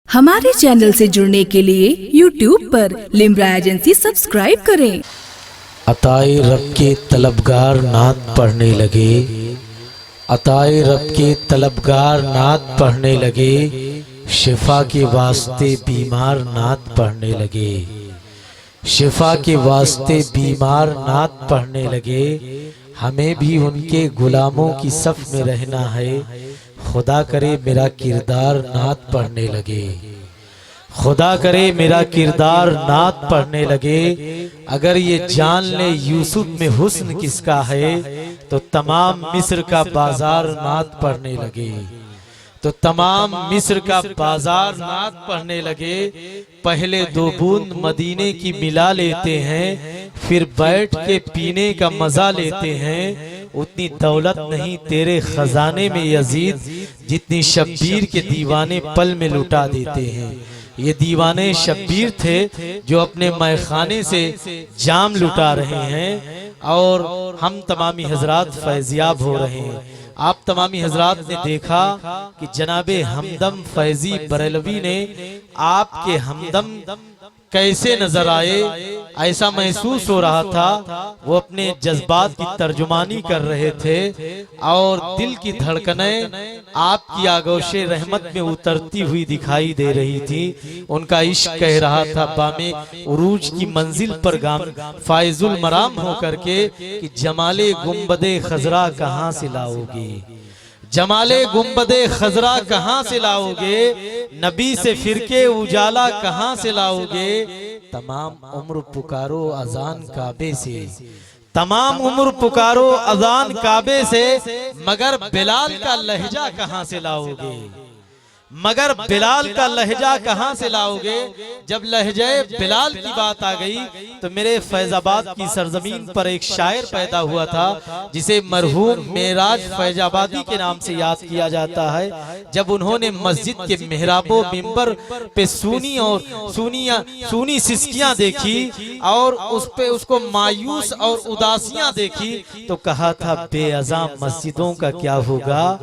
हमारे चैनल से जुड़ने के लिए YouTube पर लिम्रा एजेंसी सब्सक्राइब करें। अताए रब के तलबगार नात पढ़ने लगे, अताए रब के तलबगार नात पढ़ने लगे, शिफा के वास्ते बीमार नात पढ़ने लगे, शिफा के वास्ते बीमार नात पढ़ने लगे। हमें भी उनके गुलामों की सफ में रहना है। खुदा करे मेरा किरदार नात पढ़ने लगे, खुदा करे मेरा किरदार नात पढ़ने लगे। अगर ये जान ले यूसुफ में हुस्न किसका है, तो तमाम मिस्र का बाजार नात पढ़ने लगे, तो तमाम मिस्र का बाजार नात पढ़ने लगे। पहले दो बूंद मदीने की मिला लेते हैं, फिर बैठ के पीने का मजा लेते हैं। उतनी दौलत नहीं तेरे खजाने में यजीद, जितनी शब्बीर के दीवाने पल में लुटा देते हैं। ये दीवाने शब्बीर थे जो अपने मैखाने से जाम लुटा रहे हैं, और हम तमामी हजरात फैजियाब हो रहे हैं। आप तमामी हजरात ने देखा कि जनाबे हमदम फैजी बरेलवी ने आपके हमदम कैसे नजर आए, ऐसा महसूस हो रहा था वो अपने जज्बात की तर्जुमानी कर रहे थे, और दिल की धड़कनें आपकी आगोशे रहमत में उतरती हुई दिखाई दे रही थी। उनका इश्क कह रहा था बामे उरूज की मंजिल पर गाम फायजुल मराम हो करके कि जमाले गुंबदे खजरा कहाँ से लाओगे, जमाले गुंबदे खजरा कहाँ से लाओगे, नबी से फिरके उजाला कहाँ से लाओगे। तमाम उम्र पुकारो अजान काबे से, तमाम उम्र पुकारो अजान काबे से, मगर बिलाल का लहजा कहाँ से लाओगे, मगर बिलाल का लहजा कहाँ से लाओगे। जब लहजे बिलाल की बात आ गई तो मेरे फैजाबाद की सरजमीन पर एक शायर पैदा हुआ था जिसे मरहूम मेराज फैजाबादी के नाम से याद किया जाता है। जब उन्होंने मस्जिद के मेहराबो मिंबर पे सूनी सिसकियां देखी और उस पे उसको मायूस और उदासियां देखी, तो कहा था बेअज़ा मस्जिदों का क्या होगा,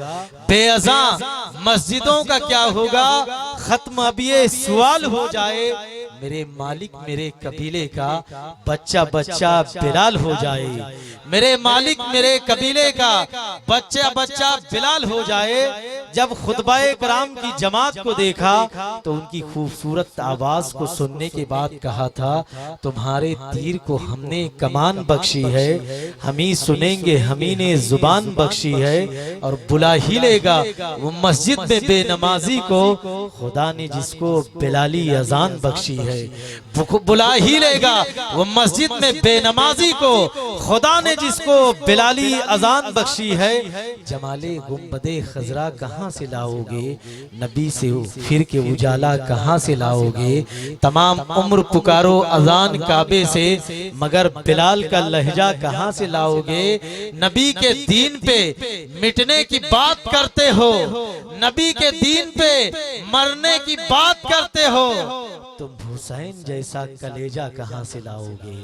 बेअज़ा मस्जिदों का क्या होगा। खत्म अब ये सवाल हो जाए, मेरे मालिक मेरे कबीले का बच्चा बच्चा बिलाल हो जाए, मेरे मालिक मेरे कबीले का बच्चा बच्चा बिलाल हो जाए। जब खुतबाए कराम की जमात को देखा तो उनकी खूबसूरत आवाज को सुनने के बाद कहा था तुम्हारे तीर को हमने कमान बख्शी है, हम ही सुनेंगे, हम ही ने जुबान बख्शी है, और बुला ही लेगा वो मस्जिद में बेनमाजी को खुदा ने जिसको बिलाली अजान बख्शी है। बुला ही लेगा वो मस्जिद में बेनमाजी को खुदा ने जिसको बिलाली अजान बख्शी है। जमाले गुंबदे खजरा कहाँ से लाओगे, नबी से फिर के उजाला कहाँ से लाओगे। तमाम उम्र पुकारो अजान काबे से, मगर बिलाल का लहजा कहाँ से लाओगे। नबी के दीन पे मिटने की बात करते हो, नबी के दीन पे मरने की बात करते हो, तुम हुसैन जैसा कलेजा कहाँ से लाओगे,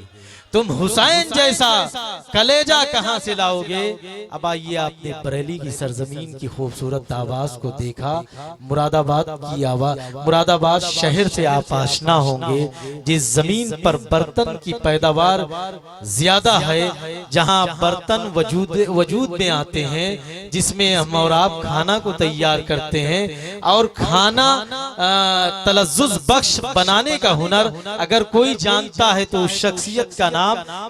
तुम हुसैन जैसा कलेजा कहाँ से लाओगे। अब आइए, आपने बरेली की सरजमीन की खूबसूरत आवाज को देखा, मुरादाबाद की आवाज, मुरादाबाद शहर से आप आशना होंगे, जिस जमीन पर बर्तन की पैदावार ज्यादा है, जहाँ बर्तन वजूद में आते हैं, जिसमें हम और आप खाना को तैयार करते हैं, और खाना तलज़्ज़ुज़ बख्श बनाने का हुनर अगर कोई जानता है तो उस शख्सियत का नाम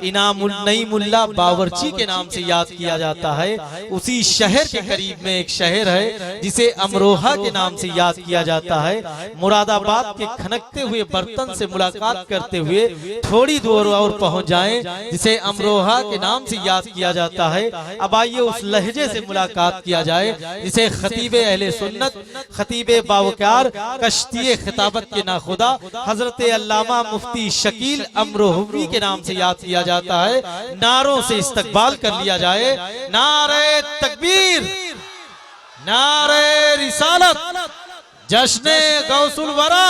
इनामुल नईमुल्ला बावर्ची के नाम से याद किया जाता है। उसी शहर के करीब में एक शहर है जिसे अमरोहा के नाम से याद किया जाता है। मुरादाबाद के खनकते हुए बर्तन से मुलाकात करते हुए थोड़ी दूर और पहुंच जाएं, जिसे अमरोहा के नाम से याद किया जाता है। अब आइए उस लहजे से मुलाकात किया जाए जिसे खतीबे अहले सुन्नत, खतीबे बावकार, कश्तीए खिताबत के नाखुदा हजरत अल्लामा मुफ्ती शकील अमरोहवी के नाम से याद किया जाता है। नारों से इस्तकबाल कर लिया जाए, नारे तकबीर, नारे रिसालत, जश्ने गौसुल वरा,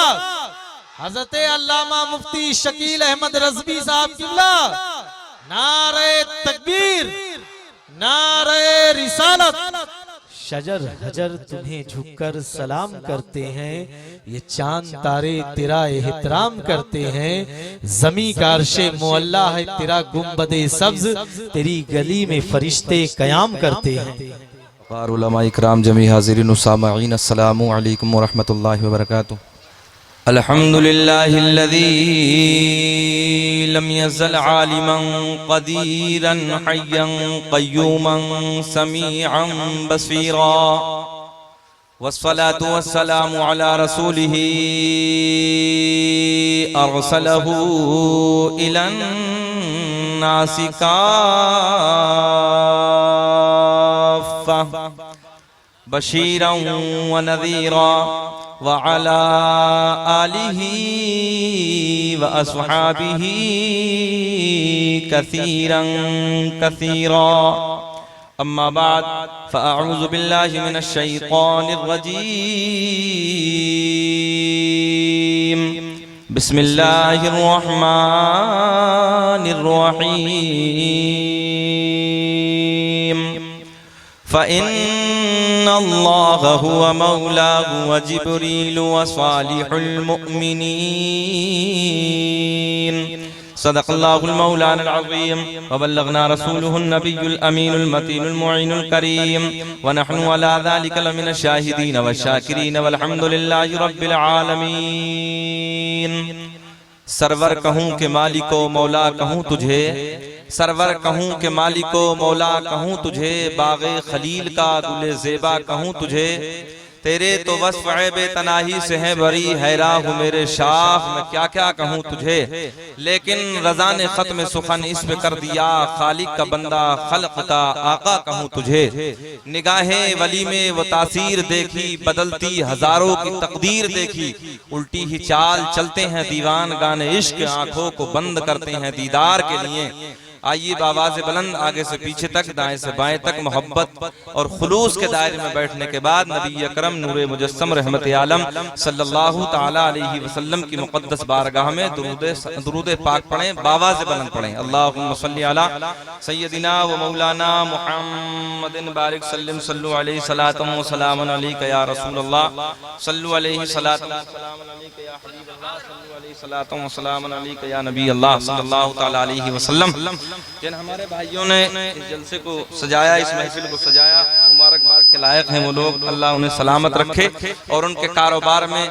हजरत अल्लामा मुफ्ती शकील अहमद रज़वी साहब किबला, नारे तकबीर, नारे रिसालत, शजर हजर तुम्हें झुककर सलाम करते हैं, ये चांद तारे तेरा एहतराम करते हैं, जमी का अर्शे मुअल्ला है तेरा गुंबदे सब्ज, तेरी गली में फरिश्ते कयाम करते हैं। उलमा इकराम जमी हाज़िरीन सामईन अस्सलामु अलैकुम व रहमतुल्लाहि व बरकातुहू। अल्हम्दुलिल्लाहिल्लज़ी लम यज़ल आलिमन क़दीरन हय्यन क़य्यूमन समीअन बसीरा, वस्सलातु वस्सलामु अला रसूलिही अरसलहू इलन नासि काफ़्फ़ा बशीरन व नज़ीरा व अला आलिही व अस्हाबिही कसीरन कसीरा। अम्मा बाद फ़अऊज़ु बिल्लाहि मिनश शैतानिर रजीम। बिस्मिल्लाहिर रहमानिर रहीम। फ़इन्नल्लाह हुवा मौलाहु व जिब्रीलु व सालिहुल मुअमिनीन। सदक़ल्लाहुल मौलाना अज़ीम व बल्लगना रसूलुहुन नबियुल अमीनुल मतीनुल मुईनुल करीम व नहनु अला ज़ालिका लमिनश शाहिदीन व शाकिरीन वल्हम्दुलिल्लाहि रब्बिल आलमीन। सरवर कहूँ के मालिको मौला कहूँ तुझे, सरवर कहूँ के मालिको मौला कहूँ तुझे, बाग़े खलील का गुले ज़ेबा कहूँ तुझे, तेरे तो वस्फ़ बेतनाही से है बरी, हैरा हूँ मेरे शाख मैं क्या क्या कहूँ तुझे। लेकिन रज़ा ने ख़त्म सुखन इस पे कर दिया, खालिक का बंदा खल्क़ का आका कहूँ तुझे। निगाहे वली में वो तासीर देखी, बदलती हजारों की तकदीर देखी, उल्टी ही चाल चलते हैं दीवान गाने इश्क, आंखों को बंद करते हैं दीदार के लिए। आइए बावाज़े बुलंद आगे से पीछे तक, दाएं से बाएं तक मोहब्बत और खुलूस के दायरे में बैठने के बाद नबी अकरम नूरे मुजस्सम रहमत आलम सल्लल्लाहु ताला अलैहि वसल्लम की मुक़द्दस बारगाह में दुरूद पाक पढ़ें, बावाज़े बुलंद पढ़ें। अल्लाहुम्मा सल्ली अला सय्यदिना व मौलाना मुहम्मदिन बारिक सल्लिम सल्लु अलैहि सलातम व सलामुन अलैका या रसूलल्लाह, सल्लु अलैहि सलातम व सलामुन अलैका या हबीबल्लाह, सल्लु अलैहि सलातम व सलामुन अलैका या नबी अल्लाह सल्लल्लाहु ताला अलैहि वसल्लम। जिन हमारे भाइयों ने इस जलसे को सजाया, इस महफिल को सजाया, मुबारकबाद के लायक हैं वो लोग। अल्लाह उन्हें सलामत रखे और उनके कारोबार में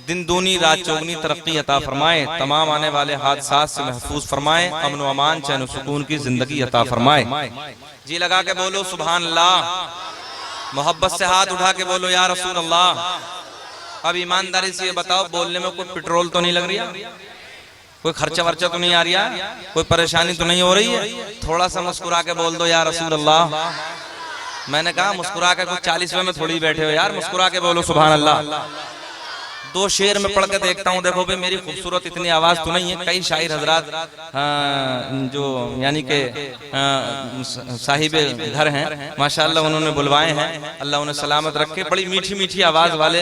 दिन दूनी रात चौगनी तरक्की अता फरमाए, तमाम आने वाले हादसात से महफूज फरमाए, अमन व अमान चैन व सुकून की जिंदगी अता फरमाए। जी लगा के बोलो सुभान अल्लाह, मोहब्बत से हाथ उठा के बोलो या रसूल अल्लाह। अब ईमानदारी से ये बताओ, बोलने में कोई पेट्रोल तो नहीं लग रही है, कोई खर्चा वर्चा तो नहीं आ रहा, कोई परेशानी तो नहीं हो रही है? थोड़ा सा मुस्कुरा के बोल दो या रसूल अल्लाह। मैंने कहा मुस्कुरा के कुछ 40वें में थोड़ी बैठे हो यार, मुस्कुरा के बोलो सुभान अल्लाह। दो शेर में पढ़ के देखता हूँ, देखो भाई मेरी खूबसूरत इतनी आवाज तो नहीं है। कई शायर हजरात जो यानी के साहिब घर हैं माशाअल्लाह, उन्होंने बुलवाए हैं, अल्लाह उन्हें सलामत रखे। बड़ी मीठी मीठी आवाज वाले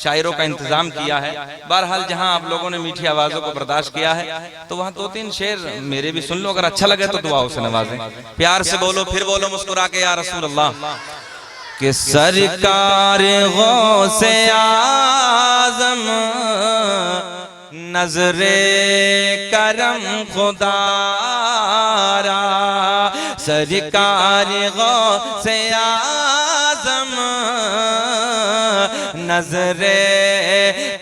शायरों का इंतजाम किया है। बहरहाल जहाँ आप लोगों ने मीठी आवाजों को बर्दाश्त किया है तो वहाँ 2-3 शेर मेरे भी सुन लो, अगर अच्छा लगे तो दुआओं से नवाजें। प्यार से बोलो, फिर बोलो मुस्कुरा के या रसूल अल्लाह। कि सरकार गौसे आज़म नजरे करम खुदारा, सरकार गौसे आज़म नजरे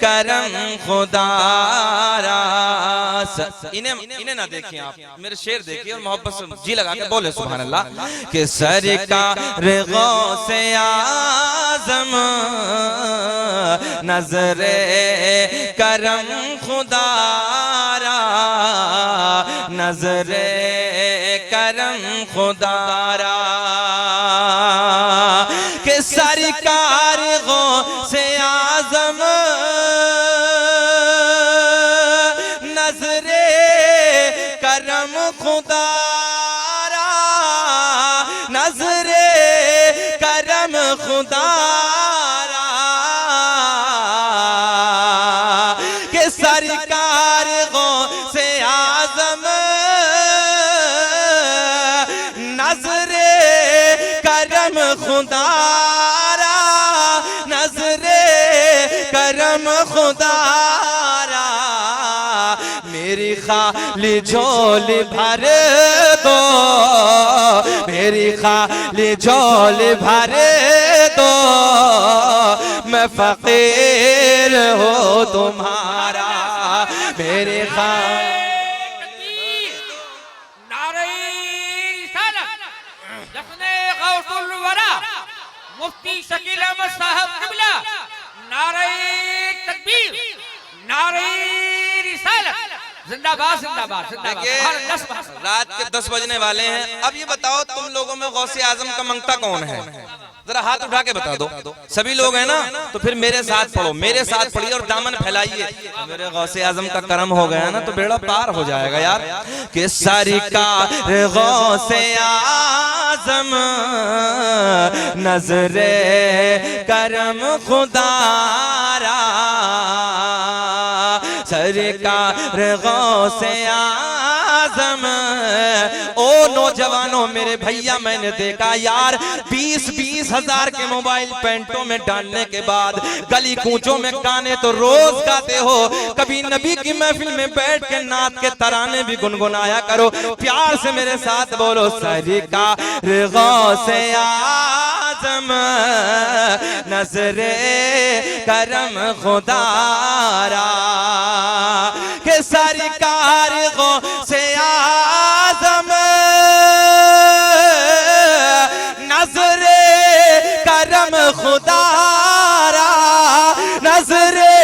करम खुदारा। इन्हें ना देखिए आप, मेरे शेर देखिए और मोहब्बत से जी लगा के बोले सुभान अल्लाह। कि सरकार गौसे आज़म नजरे करम खुदारा, नजरे करम खुदारा। कि सरकार गौसे आज़म नजरे करम खुदारा, नजरे करम खुदारा। के सरकार गौसे आज़म नजरे करम खुदारा, खुदारा मेरी खाली झोली भर दो, मेरी खाली झोली भर दो, मैं फकीर हो तुम्हारा मेरे मुफ्ती शकील अहमद साहब किबला नारे तकबीर नारे रिसालत जिंदाबाद जिंदाबाद जिंदाबाद। रात के 10 बजने वाले हैं। अब ये बताओ तुम लोगों में गौसे आजम का मंगता कौन है? जरा हाथ उठा के बता दो। सभी लोग हैं ना? तो फिर मेरे साथ पढ़ो, मेरे साथ पढ़िए और दामन फैलाइए। मेरे गौसे आजम का करम हो गया ना तो बेड़ा पार हो जाएगा यार। कि सरकार गौसे आजम नजरे करम खुदारा, सरकार गौसे आजम। ओ नौजवानों मेरे भैया, मैंने देखा यार 20-20 हजार के मोबाइल पैंटों में डालने के बाद गली कूचों में गाने तो रोज गाते हो, कभी नबी की महफिल में बैठ के नात के तराने भी गुनगुनाया करो। प्यार से मेरे साथ बोलो सरकार गौसे आजम नजरे करम खुदारा, के सरकार गौसे आजम नजरे करम खुदारा, नजरे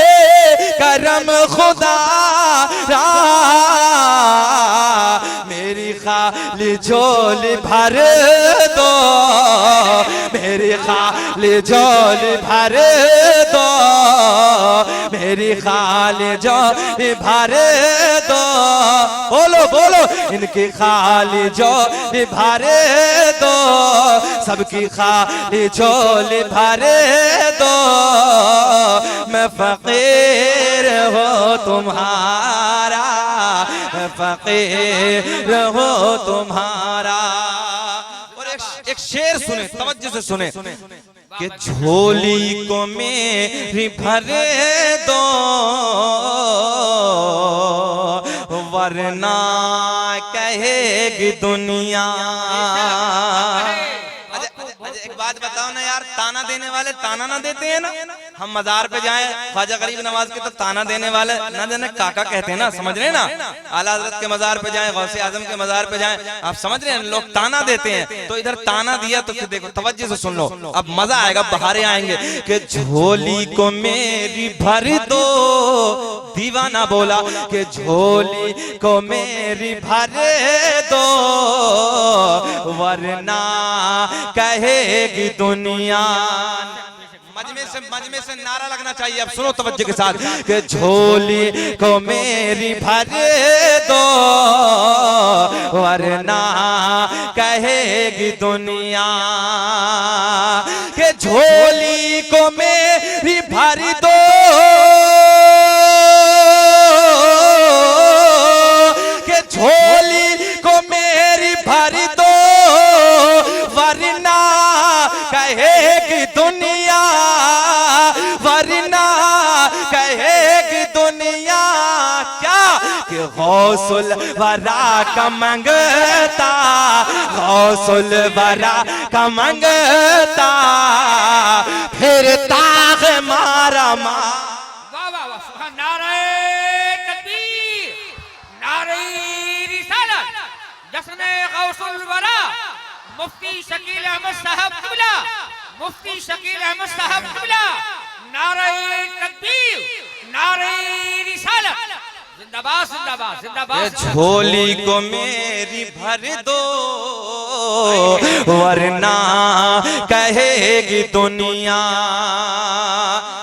करम खुदारा, मेरी खाली झोली भर दो, मेरी खाली झोली भर दो, मेरी खाली झोली भर दो। बोलो बोलो, इनकी खाली झोली भर दो, सबकी खाली झोली भर दो, मैं फकीर हो तुम्हारा, मैं फकीर हो तुम्हारा। और एक शेर सुने, तवज्जो से सुने कि झोली को मेरी भर दो वरना कहेगी दुनिया। एक बात बताओ ना यार, ताना देने वाले ताना ना देते हैं ना? हम मजार पे जाएं ख्वाजा गरीब नवाज के तो ताना देने वाले ना देने काका कहते हैं ना, समझ रहे हैं ना? आला हज़रत के मजार पे जाएं, गौसे आजम के मजार पे जाएं, आप समझ रहे हैं लोग ताना देते हैं। तो इधर ताना दिया तो फिर देखो तवज्जो से सुन लो, अब मजा आएगा, बहारे आएंगे। कि झोली को मेरी भर दो, दीवाना बोला कि झोली को मेरी भर दो वरना कहेगी दुनिया। मजमे से नारा लगना चाहिए। अब सुनो तवज्जो के साथ कि झोली को मेरी भर दो वरना कहेगी दुनिया, कि झोली को मेरी भर दो, कि झोली को मेरी भर दो वरना कहेगी दुनिया, वरना कहेगी दुनिया। क्या कि गौसुल वरा का मंगता, गौसुल वरा का मंगता, फिर ताग मारा मार। वाह वाह वाह, सुभान नारे तकबीर नारे रिसालत, जश्न गौसुल वरा मुफ्ती शकील अहमद साहब किबला, मुफ्ती शकील अहमद साहब किबला नारे तकबीर नारे रिसालत जिंदाबाद जिंदाबाद जिंदाबाद। झोली को मेरी भर दो वरना कहेगी दुनिया।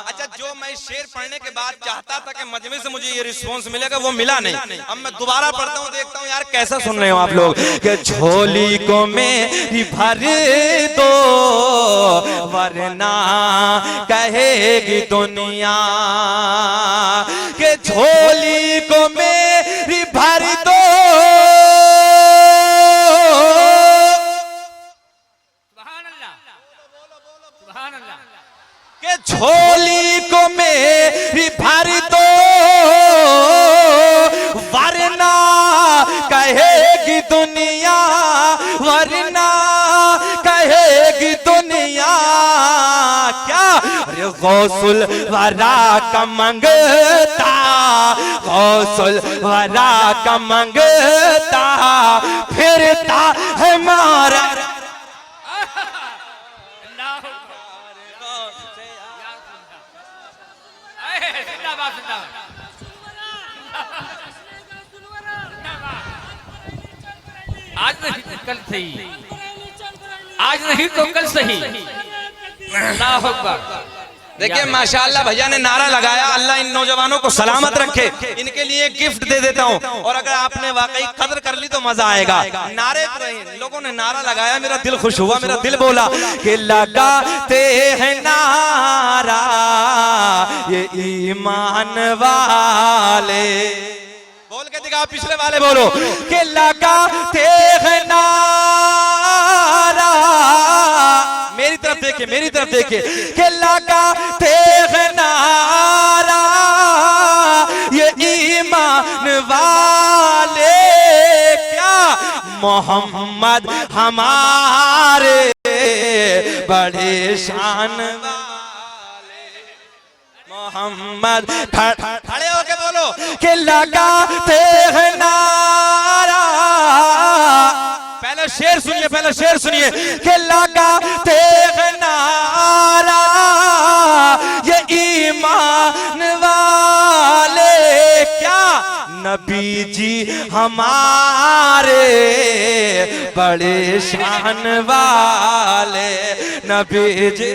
अच्छा, जो मैं शेर पढ़ने के बाद चाहता था कि मजमे से मुझे ये रिस्पॉन्स मिलेगा वो मिला नहीं। अब मैं दोबारा पढ़ता हूँ, देखता हूँ यार कैसा सुन रहे हो आप लोग। कि झोली को मेरी भर दो वरना कहेगी दुनिया, कि झोली को मेरी भर दो, सुभान अल्लाह सुभान अल्लाह, कि झोली को मेरी भर से गौसुल वरा का मंगता, गौसुल वरा का मंगता फिरता है मारा। आज नहीं तो कल सही, आज नहीं तो कल सही। अल्लाह अकबर। देखिए माशाअल्लाह भैया ने नारा लगाया, अल्लाह इन नौजवानों को सलामत रखे। इनके लिए गिफ्ट दे देता हूँ, और अगर आपने वाकई कदर कर ली तो मजा आएगा। नारे लोगों ने नारा लगाया, मेरा दिल खुश हुआ, मेरा दिल बोला कि लगाते हैं नारा ये ईमान वाले। बोल के दिखा, पिछले वाले बोलो कि लगाते हैं नारा, मेरी तरफ देखे, मेरी तरफ देखे, कि लगाते हैं नारा ये ईमान वाले, क्या मोहम्मद हमारे बड़े शान वाले, मोहम्मद। खड़े होके बोलो कि लगाते हैं नारा, पहले शेर सुनिए, पहले शेर सुनिए, कि लगाते हैं नारा ये ईमान वाले, क्या नबी जी हमारे बड़े शान वाले, नबी जी।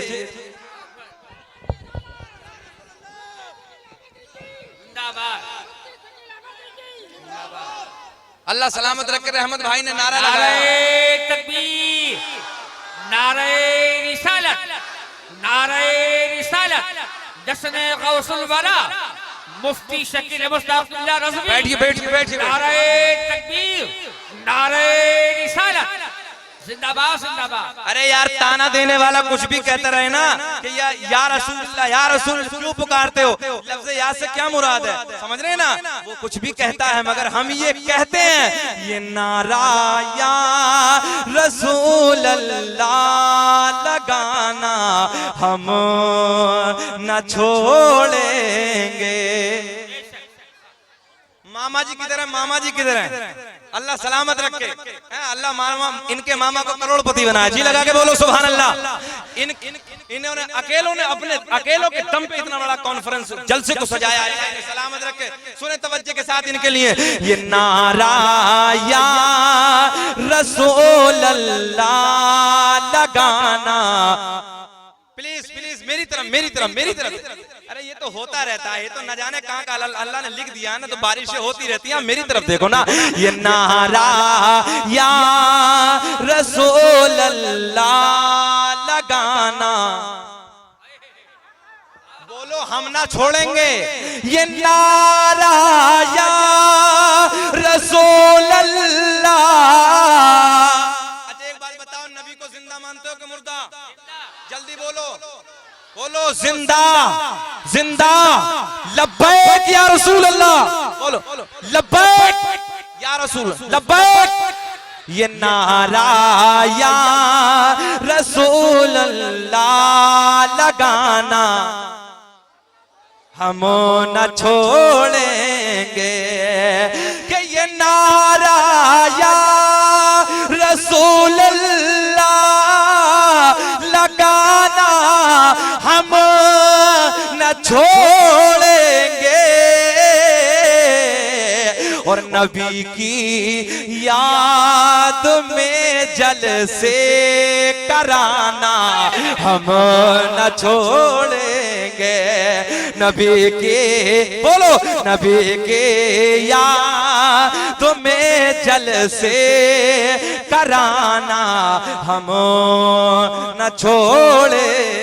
अल्लाह सलामत रखे। रहमत भाई ने नारा लगाया, नारे तकबीर, नारे रिसालत, नारे रिसालत, जश्न गौसुल वरा, मुफ्ती शकील मुस्तफा रज़वी। बैठिए बैठिए बैठिए। नारे तकबीर, नारे रिसालत, जिंदाबाद जिंदाबाद। अरे यार, ताना देने वाला कुछ भी कहता रहे ना कि या रसूलुल्लाह, या रसूल क्यों पुकारते हो, लफ्ज़ या से क्या मुराद है, समझ रहे ना? वो कुछ भी कहता है, मगर हम ये कहते हैं, ये नारा या रसूल अल्लाह लगाना हम न छोड़ेंगे। मामा जी किधर है, मामा जी किधर है? अल्लाह सलामत रखे। अल्लाह मामा, इनके मामा को करोड़पति बनाया। जी लगा के बोलो सुभान अल्लाह। इन्होंने अकेलों ने अपने अकेलों के दम पे इतना बड़ा कॉन्फ्रेंस जलसे को सजाया है। सलामत रखे। सुने तवज्जो के साथ इनके लिए ये नारा या रसूल अल्लाह लगाना। प्लीज प्लीज मेरी तरफ, मेरी तरफ, मेरी तरफ। अरे ये तो होता रहता है, ये तो न जाने कहाँ का अल्लाह ने लिख दिया है ना, तो बारिशें होती रहती हैं। मेरी तरफ देखो ना, ये नारा या रसूल अल्लाह लगाना, बोलो हम ना छोड़ेंगे। ये नारा या रसूल अल्लाह। अच्छा एक बात बताओ, नबी को जिंदा मानते हो कि मुर्दा? जल्दी बोलो, बोलो जिंदा, जिंदा। लब्बैक या रसूल अल्लाह, बोलो लब्बैक या रसूल, लब्बैक। ये नारा या रसूल अल्लाह लगाना हम न छोड़ेंगे, कि ये नारा या रसूल अल्लाह लगाना हम न छोड़ेंगे, और नबी की याद में जलसे कराना हम न छोड़ेंगे। नबी के बोलो, नबी के याद में जलसे कराना हम न छोड़ेंगे।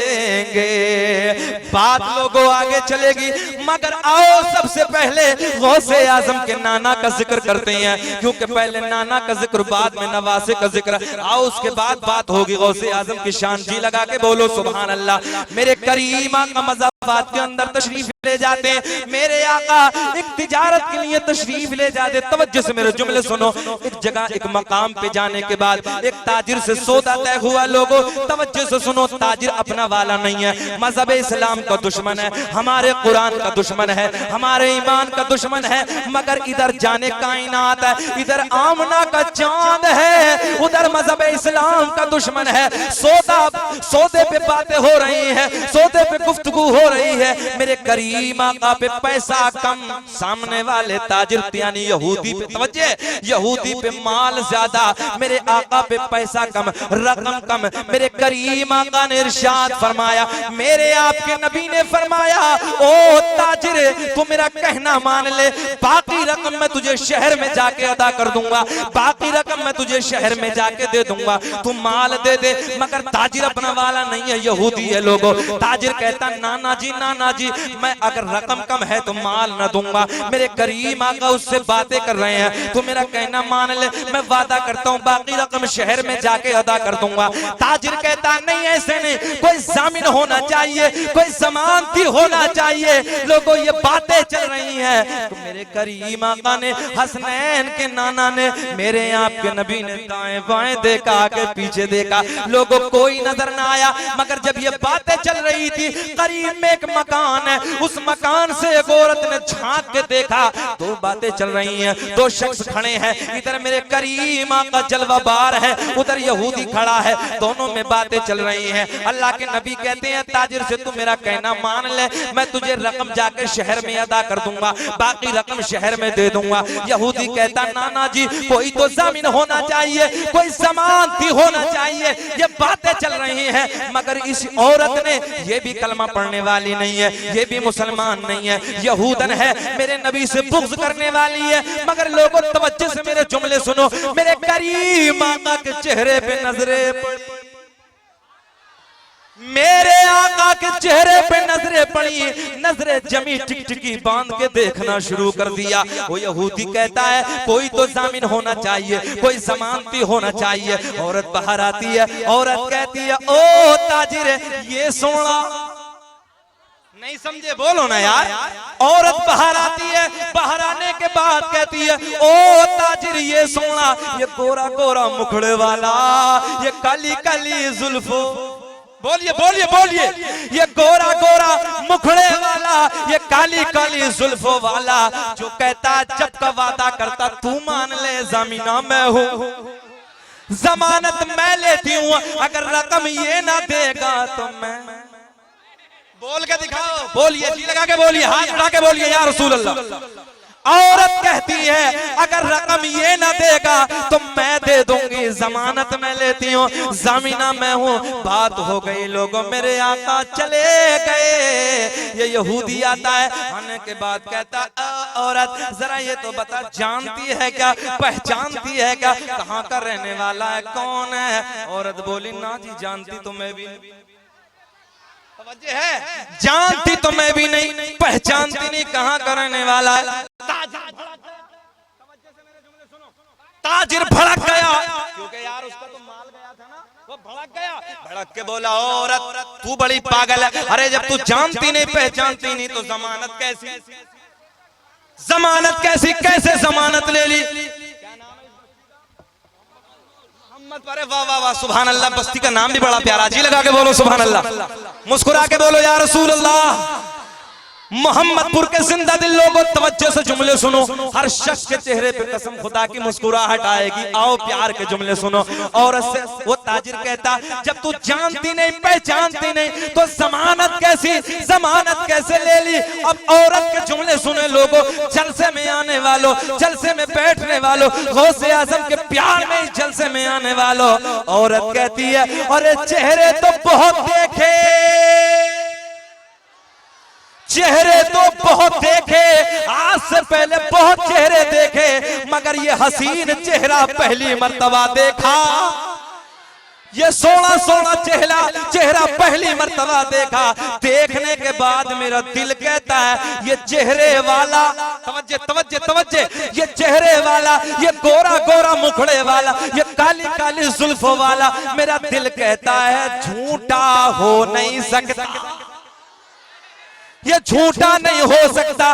बात लोगों आगे चलेगी, मगर आओ सबसे पहले गौसे आजम के नाना का जिक्र करते हैं, क्योंकि पहले नाना का जिक्र, बाद में नवासे का जिक्र। आओ उसके बाद बात होगी गौसे आजम की शान। जी लगा के बोलो सुभान अल्लाह। मेरे करीमा का मज़ाफ़ात के अंदर तशरीफ ले जाते हैं मेरे आका, एक तिजारत के लिए तशरीफ ले जाते। तवज्जो से मेरे जुमले सुनो। एक जगह एक मकाम पे जाने के बाद एक ताजिर से सौदा तय हुआ। लोगों तवज्जो से सुनो, ताजिर अपना वाला नहीं है, मजहब इस्लाम का दुश्मन है, हमारे कुरान का दुश्मन है, हमारे ईमान का दुश्मन है। मगर इधर जाने कायनात है, इधर आमना का चांद है, उधर मजहब इस्लाम का दुश्मन है। सौदे पे बातें हो रही हैं, सौदे पे गुफ्तगू हो रही है। मेरे करीम आका पे पैसा कम, सामने वाले ताजिर यानी यहूदी पे तवज्जो, यहूदी पे माल ज्यादा, मेरे आका पे पैसा कम, रकम कम। मेरे करीम आका ने इरशाद फरमाया, मेरे आपके नबी ने फरमाया, ओ ताजिर तू मेरा कहना मान ले, बाकी रकम मैं तुझे शहर में जाके अदा कर दूंगा, बाकी रकम मैं तुझे शहर में जाके दे दूंगा, तू माल दे दे। मगर ताजिर अपना वाला नहीं है, यहूदी है। लोगों ताजिर कहता नाना जी मैं अगर रकम कम है तो माल न दूंगा। मेरे करीम आका उससे बातें कर रहे हैं, तू मेरा कहना मान ले, मैं वादा करता हूँ बाकी रकम शहर में जाके अदा कर दूंगा। ताजिर कहता नहीं, ऐसे नहीं, कोई जामिन होना चाहिए, कोई जमानती होना चाहिए। लोगों ये बातें चल रही हैं। तो मेरे करीम आका ने, हसनैन के नाना ने, मेरे आपके नबी ने दाएं बाएं देखा, आगे पीछे देखा, लोगों कोई नजर ना आया। मगर जब ये बातें चल रही थी, करीब में एक मकान है, उस मकान से एक औरत ने झांक के देखा, दो बातें चल रही हैं, दो शख्स खड़े हैं। इधर मेरे करीम आका जलवाबार है, उधर यहूदी खड़ा है, दोनों में बातें चल रही हैं। अल्लाह के नबी कहते हैं ताजिर से तू मेरा कहना मान ले, मैं तुझे रकम जाके शहर में अदा कर दूंगा, बाकी रकम शहर में दे दूंगा। यहूदी कहता नाना जी कोई तो जमीन होना चाहिए, कोई जमानती होना चाहिए। ये बातें चल रही हैं, मगर इस औरत ने, ये भी कलमा पढ़ने वाली नहीं है, ये भी मुसलमान नहीं है, यहूदन है, मेरे नबी से बुग़्ज़ करने वाली है। मगर लोगों तवज्जो से मेरे जुमले सुनो। मेरे करीम आका के चेहरे पे नजरें पड़ी, मेरे आका के चेहरे पे नजरें पड़ी, नजरें जमी, टिकटिकी बांध के देखना शुरू कर दिया। वो यहूदी कहता है कोई तो जामिन होना चाहिए, कोई जमानती होना चाहिए। औरत बाहर आती है, औरत कहती है ओ ताजिर ये सोना, नहीं समझे बोलो ना यार। औरत बाहर आती है, बाहर आने के बाद कहती है ओ ताजिर ये सोना, ये गोरा गोरा मुखड़े वाला, ये काली काली जुल्फो, बोलिए बोलिए बोलिए, ये गोरा गोरा मुखड़े वाला, ये काली काली जुल्फों वाला, जो कहता जब का वादा करता तू मान ले जमीना मैं हूँ, जमानत मैं लेती हूँ, अगर रकम ये ना देगा तो मैं, बोल के दिखाओ, बोलिए जी लगा के बोलिए, हाथ उठा के बोलिए या रसूल अल्लाह। औरत कहती है अगर रकम ये ना देगा तो मैं दे दूंगी, जमानत मैं लेती हूँ, जामिना मैं हूँ। बात हो गई। लोगों मेरे आका चले गए। ये यहूदी आता है, आने के बाद कहता औरत जरा ये तो बता जानती है क्या, पहचानती है क्या, कहाँ का रहने वाला है, कौन है? औरत बोली ना जी जानती तो मैं भी है, जानती तो मैं भी नहीं, पहचानती नहीं, कहाँ का रहने वाला है। ताजिर भड़क गया, क्योंकि यार उसका तो माल गया था ना, वो भड़क गया। भड़क के बोला औरत तू बड़ी पागल है, अरे जब तू जानती नहीं पहचानती नहीं तो जमानत कैसी, जमानत कैसी, कैसे जमानत ले ली? अरे वाह वाह वाह, सुभान अल्लाह। बस्ती का नाम भी बड़ा प्यारा, जी लगा के बोलो सुभान अल्लाह, मुस्कुरा के बोलो या रसूल अल्लाह। मोहम्मदपुर के जिंदा दिल लोगों तवज्जो से जुमले सुनो। हर शख्स के चेहरे पे कसम खुदा की मुस्कुराहट आएगी। आओ प्यार के जुमले सुनो। औरत से वो ताजिर कहता जब तू जानती नहीं पहचानती नहीं तो जमानत कैसी, जमानत कैसे ले ली? अब औरत के जुमले सुने लोगों, जलसे में आने वालों, जलसे में बैठने वालों, गौसे आजम के प्यार में जलसे में आने वालों। औरत कहती है अरे चेहरे तो बहुत देखे, चेहरे तो बहुत देखे, आज से पहले बहुत चेहरे देखे, मगर ये हसीन चेहरा पहली मर्तबा देखा। ये सोना सोना चेहरा पहली मर्तबा देखा। देखने के बाद मेरा दिल कहता है ये चेहरे वाला, तवज्जे तवज्जे तवज्जे, ये चेहरे वाला, ये गोरा गोरा मुखड़े वाला, ये काली काली जुल्फों वाला, मेरा दिल कहता है झूठा हो नहीं सकता, ये झूठा नहीं हो सकता।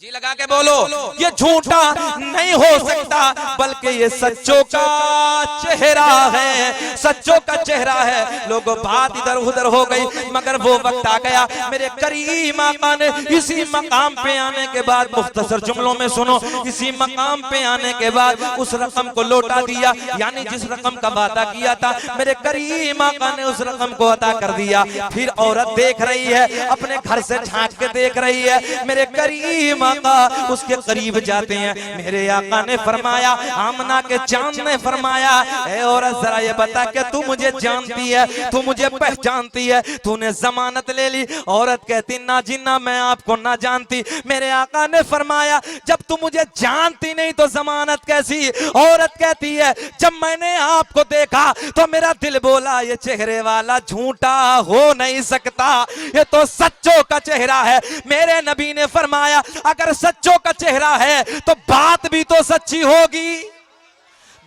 जी लगा के बोलो, ये झूठा नहीं हो सकता, बल्कि ये सच्चों का चेहरा है, सच्चों का चेहरा है। लोगों बात इधर उधर हो गई, मगर वो वक्त आ गया मेरे करीम आका ने इसी मकाम पे आने के बाद, मुख्तसर जुमलों में सुनो, इसी मकाम पे आने के बाद उस रकम को लौटा दिया, यानी जिस रकम का वादा किया था मेरे करीम आका ने उस रकम को अदा कर दिया। फिर औरत देख रही है, अपने घर से झांक के देख रही है, मेरे करीम आका उसके करीब जाते हैं। मेरे आका ने फरमाया, आमना के चांद ने फरमाया, ए औरत जरा ये बता कि तू मुझे जानती है, तू मुझे पहचानती है, तूने जमानत ले ली। औरत कहती, ना जी ना, मैं आपको ना जानती। मेरे आका ने फरमाया, जब तू मुझे जानती नहीं तो जमानत कैसी। औरत कहती है, जब मैंने आपको देखा तो मेरा दिल बोला ये चेहरे वाला झूठा हो नहीं सकता, ये तो सच्चों का चेहरा है। मेरे नबी ने फरमाया, अगर सच्चों का चेहरा है तो बात भी तो सच्ची होगी,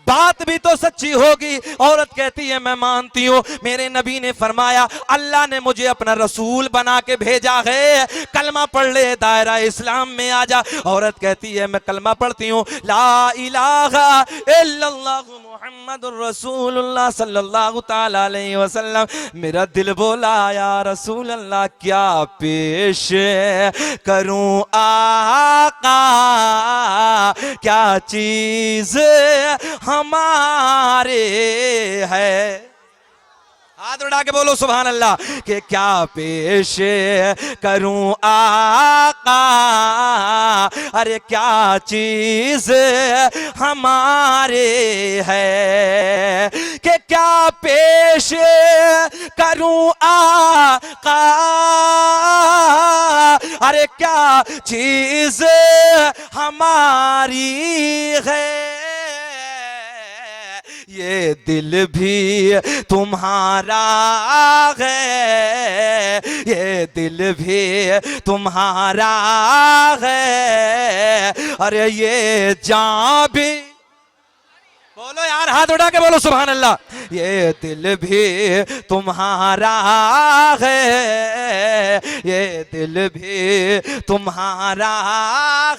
बात भी तो सच्ची होगी। औरत कहती है, मैं मानती हूं। मेरे नबी ने फरमाया, अल्लाह ने मुझे अपना रसूल बना के भेजा है, कलमा पढ़ ले, दायरा इस्लाम में आ जा। औरत कहती है, मैं कलमा पढ़ती हूं, ला इलाहा इल्लल्लाह मुहम्मदुर रसूलुल्लाह सल्लल्लाहु ताला अलैहि वसल्लम। मेरा दिल बोला, या रसूल अल्लाह क्या पेश करूं आका, क्या चीज हमारे है। हाथ उठा के बोलो सुभान अल्लाह, कि क्या पेश करूं आका, अरे क्या चीज हमारे है, कि क्या पेश करूं आका, अरे क्या चीज हमारी है। ये दिल भी तुम्हारा है, ये दिल भी तुम्हारा है, अरे ये जान भी, बोलो यार, हाथ उठा के बोलो सुभान अल्लाह। ये दिल भी तुम्हारा है, ये दिल भी तुम्हारा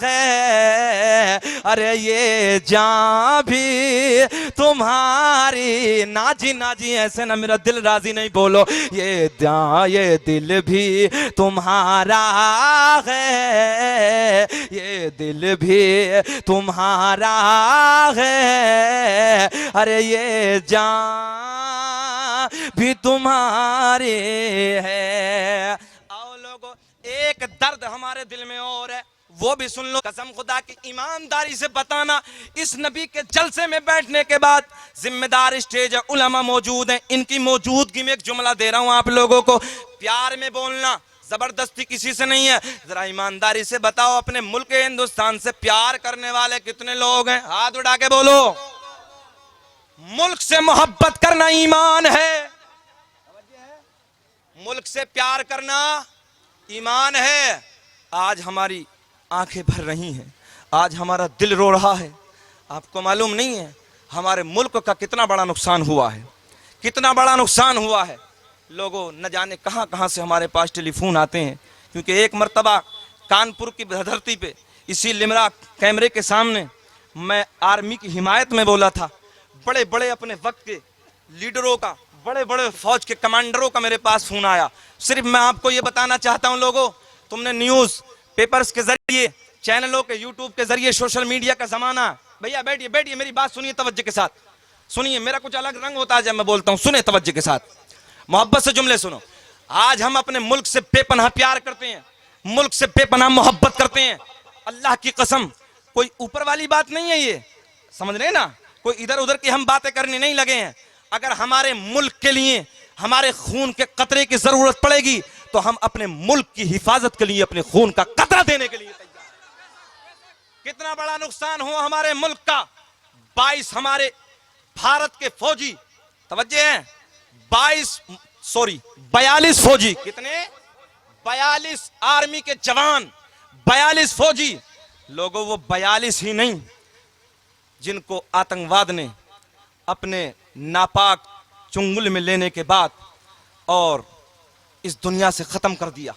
है, अरे ये जान भी तुम्हारी। ना जी ऐसे ना, मेरा दिल राजी नहीं, बोलो ये दिल भी तुम्हारा है, ये दिल भी तुम्हारा है, अरे ये जान भी तुम्हारे है। आओ लोगों, एक दर्द हमारे दिल में और है, वो भी सुन लो। कसम खुदा की ईमानदारी से बताना, इस नबी के जलसे में बैठने के बाद जिम्मेदार स्टेज है, उलमा मौजूद हैं, इनकी मौजूदगी में एक जुमला दे रहा हूं आप लोगों को। प्यार में बोलना, जबरदस्ती किसी से नहीं है। जरा ईमानदारी से बताओ, अपने मुल्क हिंदुस्तान से प्यार करने वाले कितने लोग हैं? हाथ उठा के बोलो। मुल्क से मोहब्बत करना ईमान है, मुल्क से प्यार करना ईमान है। आज हमारी आंखें भर रही हैं, आज हमारा दिल रो रहा है। आपको मालूम नहीं है हमारे मुल्क का कितना बड़ा नुकसान हुआ है, कितना बड़ा नुकसान हुआ है। लोगों न जाने कहां कहां से हमारे पास टेलीफोन आते हैं, क्योंकि एक मर्तबा कानपुर की धरती पे इसी लिमरा कैमरे के सामने मैं आर्मी की हिमायत में बोला था। बड़े बड़े अपने वक्त के लीडरों का, बड़े बड़े फौज के कमांडरों का मेरे पास फोन आया। सिर्फ मैं आपको ये बताना चाहता हूं लोगों, तुमने न्यूज पेपर्स के जरिए, चैनलों के, यूट्यूब के जरिए, सोशल मीडिया का जमाना। भैया बैठिए बैठिए, मेरी बात सुनिए तवज्जो के साथ, सुनिए। मेरा कुछ अलग रंग होता है जब मैं बोलता हूं, सुने तवज्जो के साथ, मोहब्बत से जुमले सुनो। आज हम अपने मुल्क से बेपनाह प्यार करते हैं, मुल्क से बेपनाह मोहब्बत करते हैं। अल्लाह की कसम, कोई ऊपर वाली बात नहीं है, ये समझ रहे ना, कोई इधर उधर की हम बातें करने नहीं लगे हैं। अगर हमारे मुल्क के लिए हमारे खून के कतरे की जरूरत पड़ेगी तो हम अपने मुल्क की हिफाजत के लिए अपने खून का कतरा देने के लिए तैयार। कितना बड़ा नुकसान हुआ हमारे मुल्क का। 22 हमारे भारत के फौजी, तवज्जो है, 42 फौजी, कितने? 42 आर्मी के जवान, 42 फौजी। लोगों वो 42 ही नहीं जिनको आतंकवाद ने अपने नापाक चुंगल में लेने के बाद और इस दुनिया से खत्म कर दिया।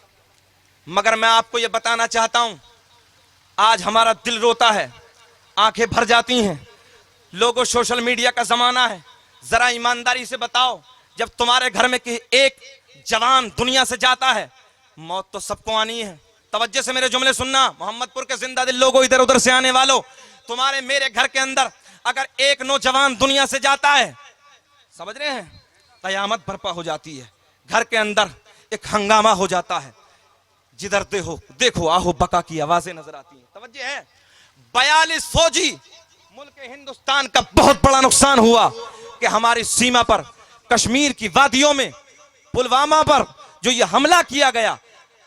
मगर मैं आपको यह बताना चाहता हूं, आज हमारा दिल रोता है, आंखें भर जाती हैं। लोगों, सोशल मीडिया का जमाना है, जरा ईमानदारी से बताओ, जब तुम्हारे घर में कि एक जवान दुनिया से जाता है, मौत तो सबको आनी है। तवज्जो से मेरे जुमले सुनना, मोहम्मदपुर के जिंदा दिल लोगों, इधर उधर से आने वालों, तुम्हारे मेरे घर के अंदर अगर एक नौजवान दुनिया से जाता है, समझ रहे हैं, कयामत बर्पा हो जाती है। घर के अंदर एक हंगामा हो जाता है। जिधर देखो देखो आहो बका की आवाजें नजर आती हैं। तवज्जो है, 42 फौजी मुल्क हिंदुस्तान का बहुत बड़ा नुकसान हुआ कि हमारी सीमा पर कश्मीर की वादियों में पुलवामा पर जो ये हमला किया गया,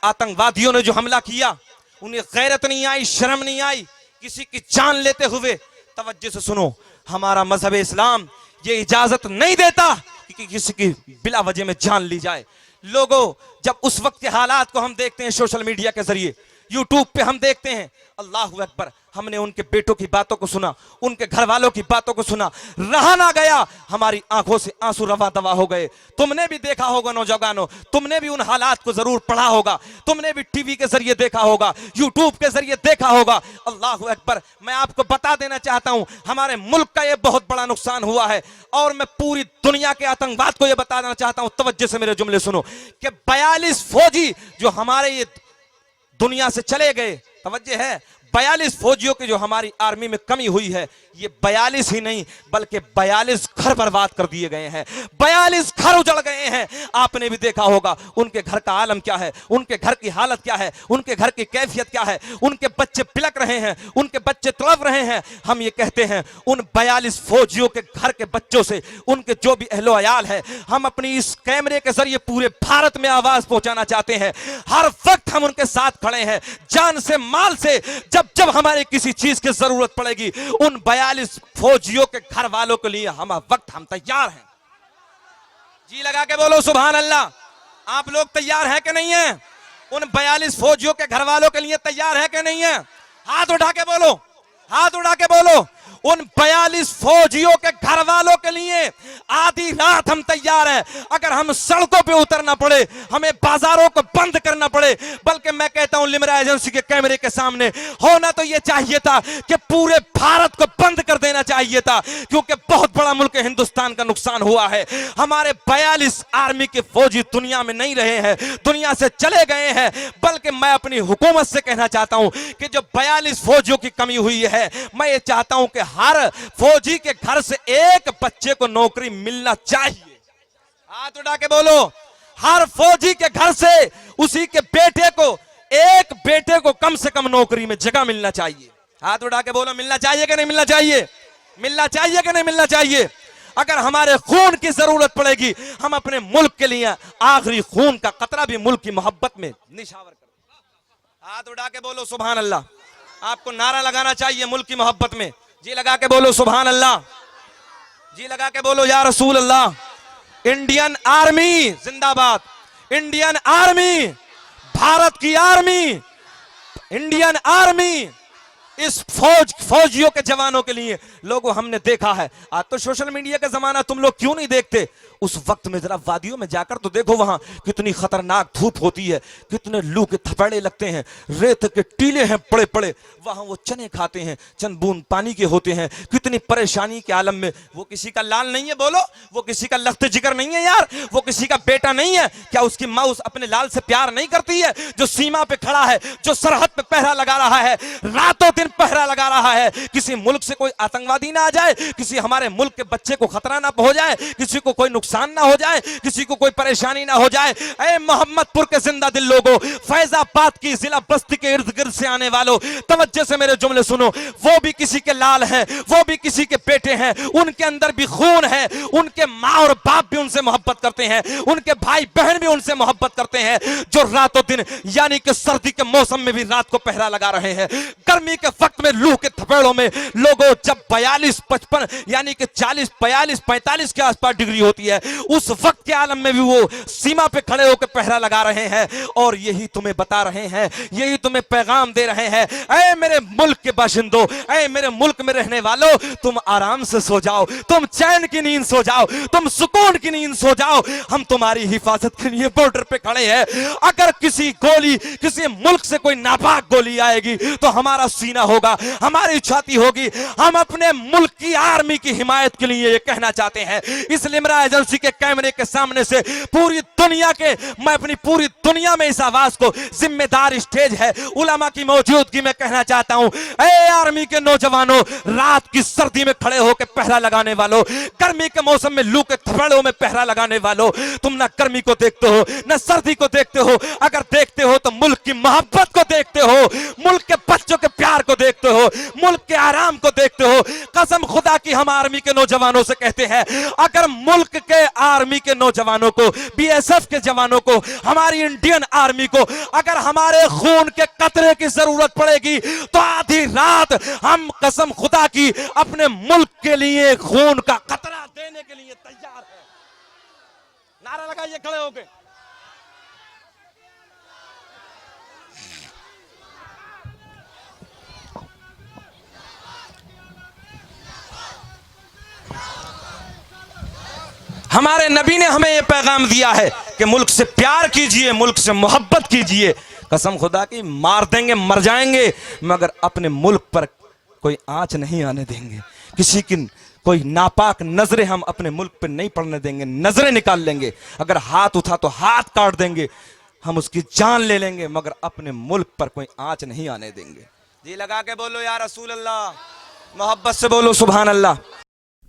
आतंकवादियों ने जो हमला किया, उन्हें गैरत नहीं आई, शर्म नहीं आई किसी की जान लेते हुए। तवज्जो से सुनो, हमारा मजहब इस्लाम ये इजाजत नहीं देता कि किसी की बिला वजह में जान ली जाए। लोगों, जब उस वक्त के हालात को हम देखते हैं सोशल मीडिया के जरिए, यूट्यूब पे हम देखते हैं, अल्लाह अकबर, हमने उनके बेटों की बातों को सुना, उनके घर वालों की बातों को सुना, रहा ना गया, हमारी आंखों से आंसू रवा दवा हो गए। तुमने भी देखा होगा नौजवानों, तुमने भी उन हालात को जरूर पढ़ा होगा, तुमने भी टीवी के जरिए देखा होगा, यूट्यूब के जरिए देखा होगा। अल्लाह अकबर, मैं आपको बता देना चाहता हूं, हमारे मुल्क का यह बहुत बड़ा नुकसान हुआ है और मैं पूरी दुनिया के आतंकवाद को यह बता देना चाहता हूं। तवज्जो से मेरे जुमले सुनो कि 42 फौजी जो हमारे ये दुनिया से चले गए, तवज्जो है, 42 फौजियों की जो हमारी आर्मी में कमी हुई है, ये 42 ही नहीं बल्कि 42 घर बर्बाद कर दिए गए हैं, 42 घर उजड़ गए हैं। आपने भी देखा होगा उनके घर का आलम क्या है, उनके घर की हालत क्या है, उनके घर की कैफियत क्या है, उनके बच्चे बिलक रहे हैं, उनके बच्चे तड़प रहे हैं। हम ये कहते हैं उन 42 फौजियों के घर के बच्चों से, उनके जो भी अहलो अयाल है, हम अपनी इस कैमरे के जरिए पूरे भारत में आवाज पहुंचाना चाहते हैं। हर वक्त हम उनके साथ खड़े हैं, जान से माल से। जब जब हमारे किसी चीज की जरूरत पड़ेगी, उन 42 फौजियों के घर वालों के लिए हम तैयार हैं। जी लगा के बोलो सुभान अल्लाह। आप लोग तैयार हैं कि नहीं हैं? उन 42 फौजियों के घर वालों के लिए तैयार है कि नहीं है? हाथ उठा के बोलो, हाथ उठा के बोलो। उन 42 फौजियों के घर वालों के लिए आधी रात हम तैयार हैं। अगर हम सड़कों पे उतरना पड़े, हमें बाजारों को बंद करना पड़े, बल्कि मैं कहता हूं लिमरा एजेंसी के कैमरे के सामने होना तो यह चाहिए था कि पूरे भारत को बंद कर देना चाहिए था, क्योंकि बहुत बड़ा मुल्क हिंदुस्तान का नुकसान हुआ है। हमारे 42 आर्मी के फौजी दुनिया में नहीं रहे हैं, दुनिया से चले गए हैं। बल्कि मैं अपनी हुकूमत से कहना चाहता हूं कि जो 42 फौजियों की कमी हुई है, मैं ये चाहता हूं कि हर फौजी के घर से एक बच्चे को नौकरी मिलना चाहिए। हाथ उठा के बोलो, हर फौजी के घर से उसी के बेटे को, एक बेटे को कम से कम नौकरी में जगह मिलना चाहिए। हाथ उठा के बोलो, मिलना चाहिए कि नहीं मिलना चाहिए? मिलना चाहिए कि नहीं मिलना चाहिए? अगर हमारे खून की जरूरत पड़ेगी, हम अपने मुल्क के लिए आखिरी खून का कतरा भी मुल्क की मोहब्बत में निशावर कर। हाथ उठा के बोलो सुभान अल्लाह। आपको नारा लगाना चाहिए मुल्क की मोहब्बत में। जी लगा के बोलो सुभान अल्लाह, जी लगा के बोलो या रसूल अल्लाह। इंडियन आर्मी जिंदाबाद, इंडियन आर्मी, भारत की आर्मी, इंडियन आर्मी। इस फौजियों के जवानों के लिए लोगों, हमने देखा है, आज तो सोशल मीडिया का जमाना, तुम लोग क्यों नहीं देखते? उस वक्त में जरा वादियों में जाकर तो देखो, वहां कितनी खतरनाक धूप होती है, कितने लू के थपेड़े लगते हैं, रेत के टीले हैं पड़े पड़े, वहां वो चने खाते हैं, चंद बूंद पानी के होते हैं, कितनी परेशानी के आलम में। वो किसी का लाल नहीं है, बोलो, वो किसी का लख्त जिगर नहीं है यार, वो किसी का बेटा नहीं है। क्या उसकी माँ उस अपने लाल से प्यार नहीं करती है? जो सीमा पे खड़ा है, जो सरहद पे पहरा लगा रहा है, रातों दिन पहरा लगा रहा है, किसी मुल्क से कोई आतंकवादी ना आ जाए, किसी हमारे मुल्क के बच्चे को खतरा ना हो जाए, किसी को कोई नुकसान ना हो जाए, किसी को कोई परेशानी ना हो जाए। ऐ मोहम्मदपुर के जिंदा दिल लोगों, फैजाबाद की जिला बस्ती के इर्द गिर्द से आने वालों, तवज्जो से मेरे जुमले सुनो। वो भी किसी के लाल हैं, वो भी किसी के बेटे हैं, उनके अंदर भी खून है, उनके माँ और बाप भी उनसे मोहब्बत करते हैं, उनके भाई बहन भी उनसे मोहब्बत करते हैं, जो रातों दिन यानी कि सर्दी के मौसम में भी रात को पहरा लगा रहे हैं, गर्मी के वक्त में लू के थपेड़ों में। लोगों, जब 42-55 यानी कि 40, 42, 45 के आसपास डिग्री होती है, है, उस वक्त के आलम में भी वो सीमा पे खड़े होकर पहरा लगा रहे हैं और यही तुम्हें बता रहे हैं, यही तुम्हें पैगाम दे रहे हैं, ऐ मेरे मुल्क के बाशिंदों, ऐ मेरे मुल्क में रहने वालों, तुम आराम से सो जाओ, तुम चैन की नींद सो जाओ, तुम सुकून की नींद सो जाओ। हम तुम्हारी हिफाजत के लिए बॉर्डर पे खड़े हैं। अगर किसी मुल्क से कोई नापाक गोली आएगी तो हमारा सीना होगा, हमारी छाती होगी। हम अपने मुल्क की आर्मी की हिमायत के लिए ये कहना चाहते हैं। इस लिम्रा एजेंसी के कैमरे के सामने से मैं अपनी पूरी दुनिया में इस आवाज को, जिम्मेदार स्टेज है, उलमा की मौजूदगी में कहना चाहता हूं, ऐ आर्मी के नौजवानों, रात की सर्दी में खड़े होकर पहरा लगाने वालों, गर्मी के मौसम में लू के थपेड़ों में पहरा लगाने वालों, तुम ना गर्मी को देखते हो ना सर्दी को देखते हो। अगर देखते हो तो मुल्क की मोहब्बत को देखते हो, मुल्क के बच्चों के प्यार को देखते हो, मुल्क के आराम को देखते हो। कसम खुदा की हम आर्मी के नौजवानों से कहते हैं, अगर मुल्क के आर्मी के नौजवानों को, बीएसएफ के जवानों को, हमारी इंडियन आर्मी को अगर हमारे खून के कतरे की जरूरत पड़ेगी तो आधी रात हम कसम खुदा की अपने मुल्क के लिए खून का कतरा देने के लिए तैयार है। नारा लगाइए खड़े होके। हमारे नबी ने हमें यह पैगाम दिया है कि मुल्क से प्यार कीजिए, मुल्क से मोहब्बत कीजिए। कसम खुदा की मार देंगे, मर जाएंगे, मगर अपने मुल्क पर कोई आंच नहीं आने देंगे। किसी की कोई नापाक नजरें हम अपने मुल्क पर नहीं पड़ने देंगे। नजरें निकाल लेंगे, अगर हाथ उठा तो हाथ काट देंगे, हम उसकी जान ले लेंगे, मगर अपने मुल्क पर कोई आंच नहीं आने देंगे। जी लगा के बोलो या रसूल अल्लाह, मोहब्बत से बोलो सुभान अल्लाह।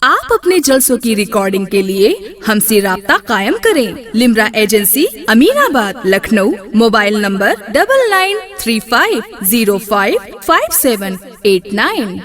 आप अपने जलसों की रिकॉर्डिंग के लिए हमसे राब्ता कायम करें। Limra agency, Aminabad, Lucknow. Mobile number 9935055789।